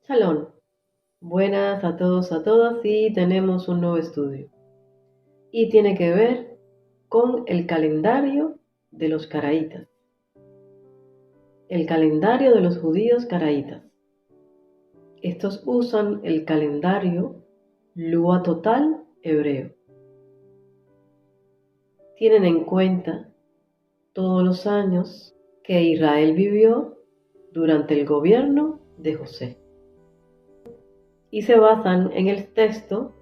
Shalom, buenas a todos, a todas y tenemos un nuevo estudio y tiene que ver con el calendario de los caraítas, el calendario de los judíos caraítas. Estos usan el calendario Lua total hebreo. Tienen en cuenta todos los años que Israel vivió durante el gobierno de José y se basan en el texto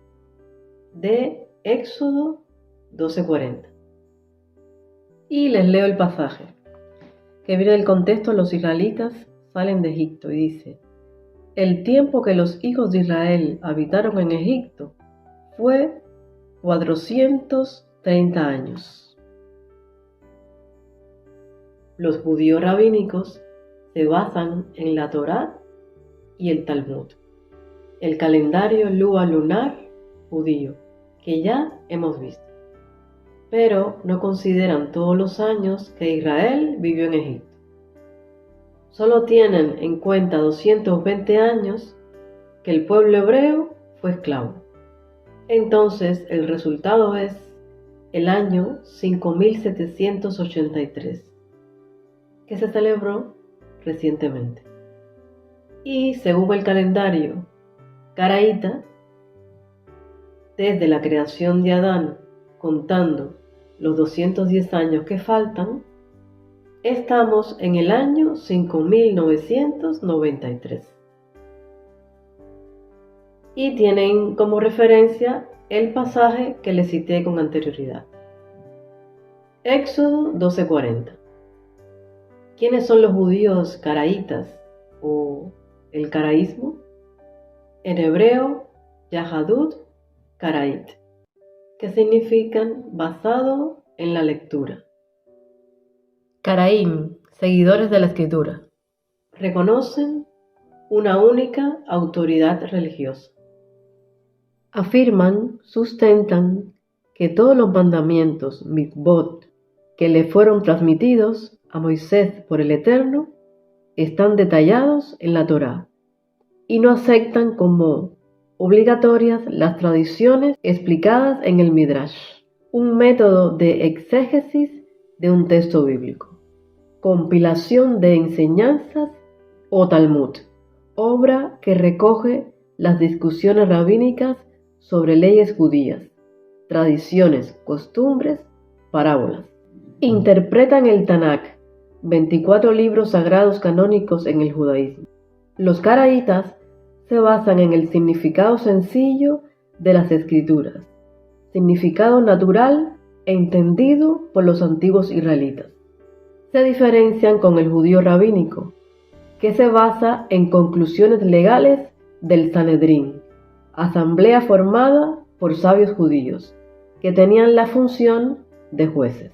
de Éxodo 12:40. Y les leo el pasaje, que viene del contexto: los israelitas salen de Egipto, y dice: el tiempo que los hijos de Israel habitaron en Egipto fue 430 años. Los judíos rabínicos se basan en la Torá y el Talmud, el calendario Lua lunar judío, que ya hemos visto, pero no consideran todos los años que Israel vivió en Egipto. Solo tienen en cuenta 220 años que el pueblo hebreo fue esclavo. Entonces el resultado es el año 5783, que se celebró recientemente. Y según el calendario caraíta, desde la creación de Adán, contando los 210 años que faltan, estamos en el año 5993. Y tienen como referencia el pasaje que les cité con anterioridad. Éxodo 12:40. ¿Quiénes son los judíos caraítas o el caraísmo? En hebreo, Yahadut Karaít, que significan basado en la lectura. Caraím, seguidores de la escritura, reconocen una única autoridad religiosa. Afirman, sustentan que todos los mandamientos, mitzvot, que le fueron transmitidos a Moisés por el Eterno, están detallados en la Torá, y no aceptan como obligatorias las tradiciones explicadas en el Midrash, un método de exégesis de un texto bíblico, compilación de enseñanzas o Talmud, obra que recoge las discusiones rabínicas sobre leyes judías, tradiciones, costumbres, parábolas. Interpretan el Tanakh, 24 libros sagrados canónicos en el judaísmo. Los caraítas se basan en el significado sencillo de las escrituras, significado natural e entendido por los antiguos israelitas. Se diferencian con el judío rabínico, que se basa en conclusiones legales del Sanedrín, asamblea formada por sabios judíos, que tenían la función de jueces.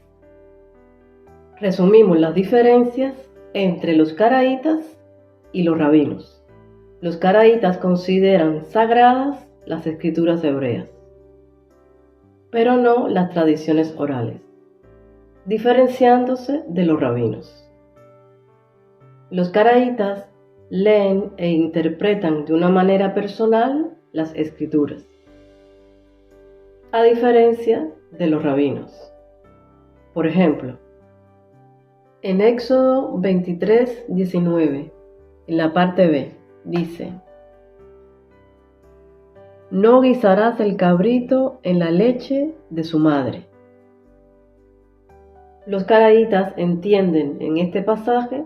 Resumimos las diferencias entre los caraítas y los rabinos. Los caraítas consideran sagradas las escrituras hebreas, pero no las tradiciones orales, diferenciándose de los rabinos. Los caraítas leen e interpretan de una manera personal las escrituras, a diferencia de los rabinos. Por ejemplo, en Éxodo 23:19, en la parte B, dice: no guisarás el cabrito en la leche de su madre. Los caraítas entienden en este pasaje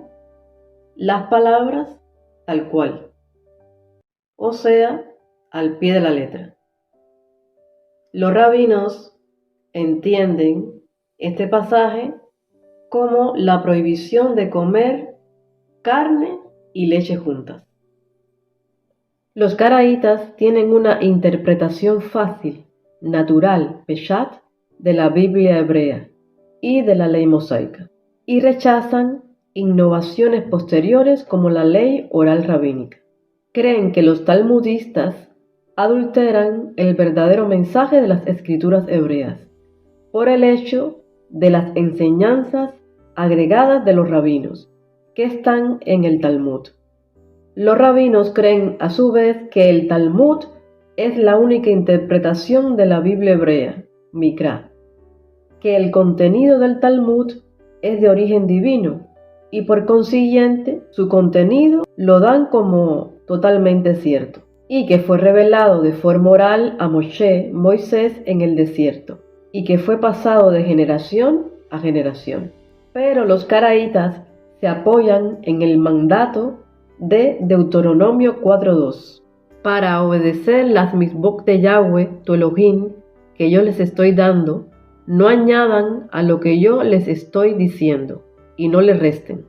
las palabras tal cual, o sea, al pie de la letra. Los rabinos entienden este pasaje como la prohibición de comer carne y leche juntas. Los caraítas tienen una interpretación fácil, natural, peshat, de la Biblia hebrea y de la ley mosaica, y rechazan innovaciones posteriores como la ley oral rabínica. Creen que los talmudistas adulteran el verdadero mensaje de las escrituras hebreas por el hecho de las enseñanzas agregadas de los rabinos que están en el Talmud. Los rabinos creen a su vez que el Talmud es la única interpretación de la Biblia hebrea, Mikra, que el contenido del Talmud es de origen divino y por consiguiente su contenido lo dan como totalmente cierto y que fue revelado de forma oral a Moisés en el desierto y que fue pasado de generación a generación. Pero los caraítas se apoyan en el mandato de Deuteronomio 4:2 para obedecer las mitzvot de Yahweh, tu Elohim, que yo les estoy dando. No añadan a lo que yo les estoy diciendo y no le resten.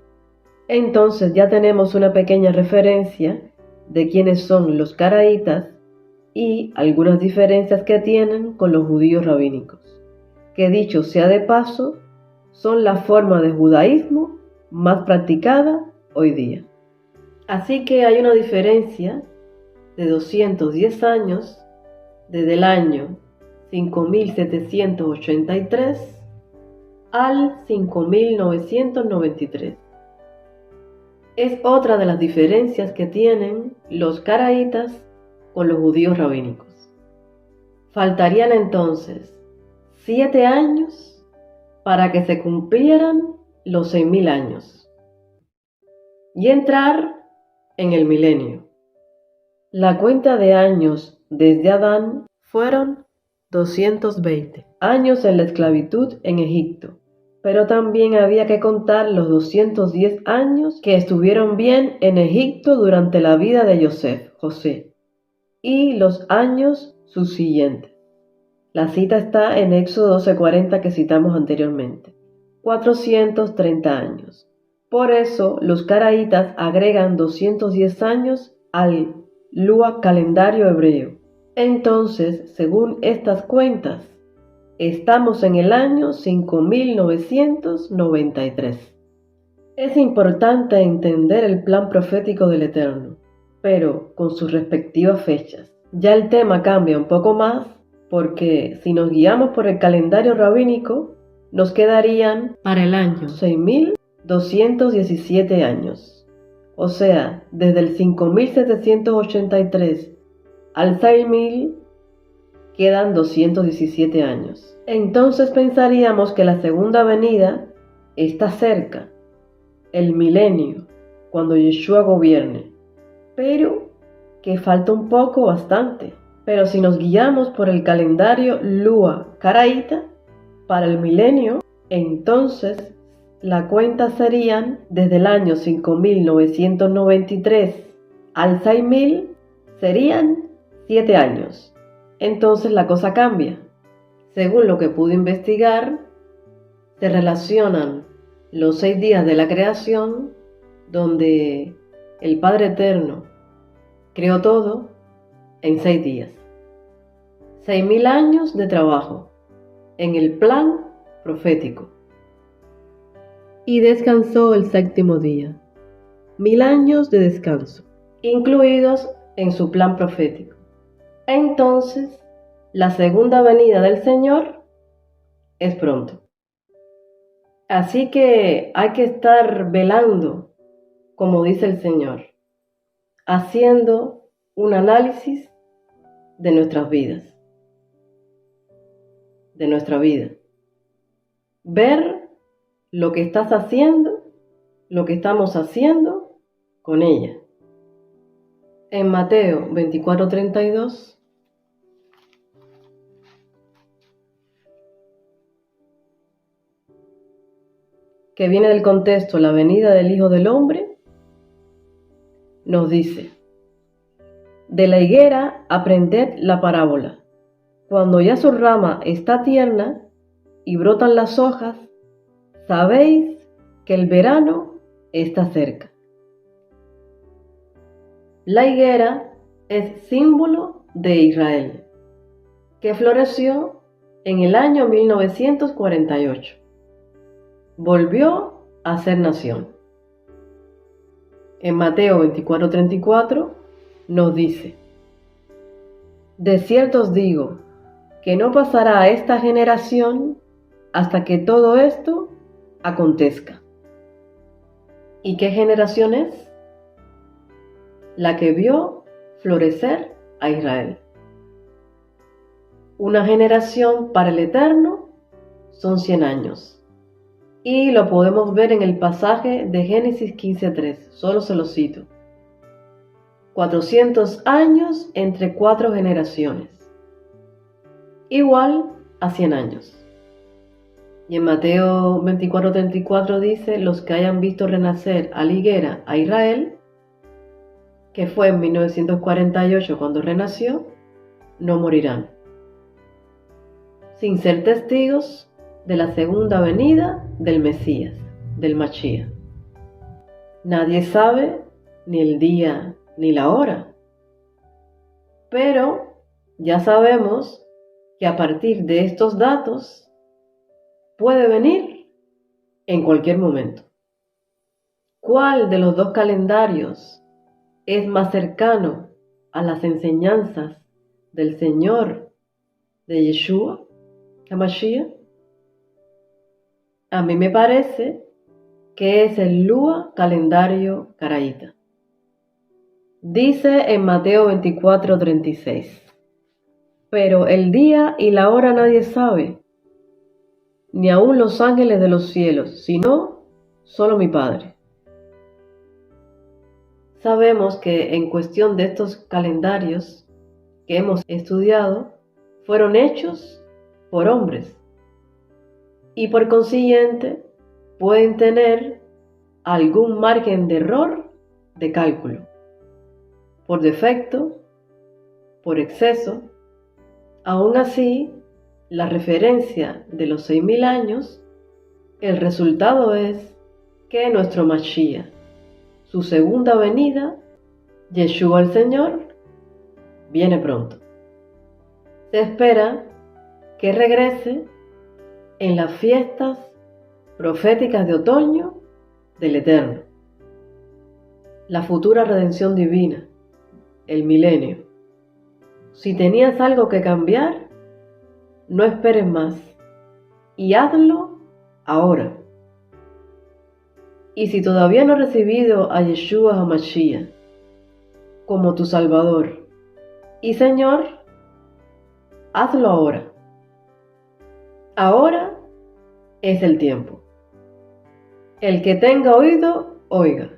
Entonces ya tenemos una pequeña referencia de quiénes son los caraítas y algunas diferencias que tienen con los judíos rabínicos, que dicho sea de paso, son la forma de judaísmo más practicada hoy día. Así que hay una diferencia de 210 años desde el año 5783 al 5993. Es otra de las diferencias que tienen los caraítas con los judíos rabínicos. Faltarían entonces 7 años para que se cumplieran los 6000 años y entrar en el milenio. La cuenta de años desde Adán fueron 220 años en la esclavitud en Egipto, pero también había que contar los 210 años que estuvieron bien en Egipto durante la vida de José, y los años subsiguientes. La cita está en Éxodo 12:40 que citamos anteriormente, 430 años. Por eso los caraítas agregan 210 años al Lua calendario hebreo. Entonces, según estas cuentas, estamos en el año 5993. Es importante entender el plan profético del Eterno, pero con sus respectivas fechas. Ya el tema cambia un poco más, porque si nos guiamos por el calendario rabínico, nos quedarían para el año 6217 años. O sea, desde el 5783 al 6000 quedan 217 años. Entonces pensaríamos que la segunda venida está cerca, el milenio, cuando Yeshua gobierne, pero que falta un poco bastante. Pero si nos guiamos por el calendario Lua caraíta, para el milenio, entonces la cuenta serían desde el año 5993 al 6000 serían 7 años. Entonces la cosa cambia. Según lo que pude investigar, se relacionan los 6 días de la creación, donde el Padre Eterno creó todo en 6 días. 6000 años de trabajo en el plan profético. Y descansó el 7º día. 1000 años de descanso, incluidos en su plan profético. Entonces, la segunda venida del Señor es pronto. Así que hay que estar velando, como dice el Señor, haciendo un análisis de nuestras vidas, de nuestra vida. Ver lo que estás haciendo, lo que estamos haciendo con ella. En Mateo 24:32, que viene del contexto la venida del Hijo del Hombre, nos dice: de la higuera aprended la parábola. Cuando ya su rama está tierna y brotan las hojas, sabéis que el verano está cerca. La higuera es símbolo de Israel, que floreció en el año 1948. Volvió a ser nación. En Mateo 24:34 nos dice: de cierto os digo que no pasará a esta generación hasta que todo esto acontezca. ¿Y qué generación es? la que vio florecer a Israel. Una generación para el Eterno son 100 años. Y lo podemos ver en el pasaje de Génesis 15:3, solo se lo cito. 400 años entre 4 generaciones, igual a 100 años. Y en Mateo 24:34 dice, los que hayan visto renacer a la higuera a Israel, que fue en 1948 cuando renació, no morirán, sin ser testigos de la segunda venida del Mesías, del Mashiach. Nadie sabe ni el día ni la hora, pero ya sabemos que a partir de estos datos puede venir en cualquier momento. ¿Cuál de los dos calendarios es más cercano a las enseñanzas del Señor de Yeshua HaMashiach? A mí me parece que es el Lua calendario caraíta. Dice en Mateo 24:36, pero el día y la hora nadie sabe, ni aun los ángeles de los cielos, sino solo mi Padre. Sabemos que en cuestión de estos calendarios que hemos estudiado, fueron hechos por hombres y por consiguiente pueden tener algún margen de error de cálculo, por defecto, por exceso. Aún así, la referencia de los 6.000 años, el resultado es que nuestro Mashiach, su segunda venida, Yeshua el Señor, viene pronto. Se espera que regrese en las fiestas proféticas de otoño del Eterno, la futura redención divina, el milenio. Si tenías algo que cambiar, no esperes más y hazlo ahora. Y si todavía no has recibido a Yeshua HaMashiach como tu Salvador y Señor, hazlo ahora. Ahora es el tiempo. El que tenga oído, oiga.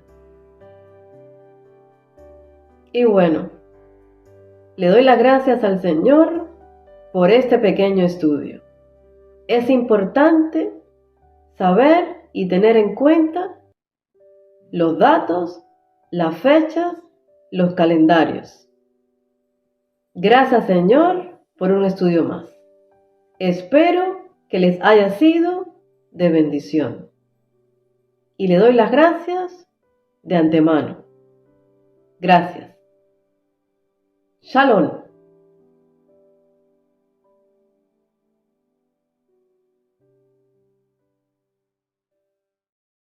Y bueno, le doy las gracias al Señor por este pequeño estudio. Es importante saber y tener en cuenta los datos, las fechas, los calendarios. Gracias, Señor, por un estudio más. Espero que les haya sido de bendición. Y le doy las gracias de antemano. Gracias. Shalom.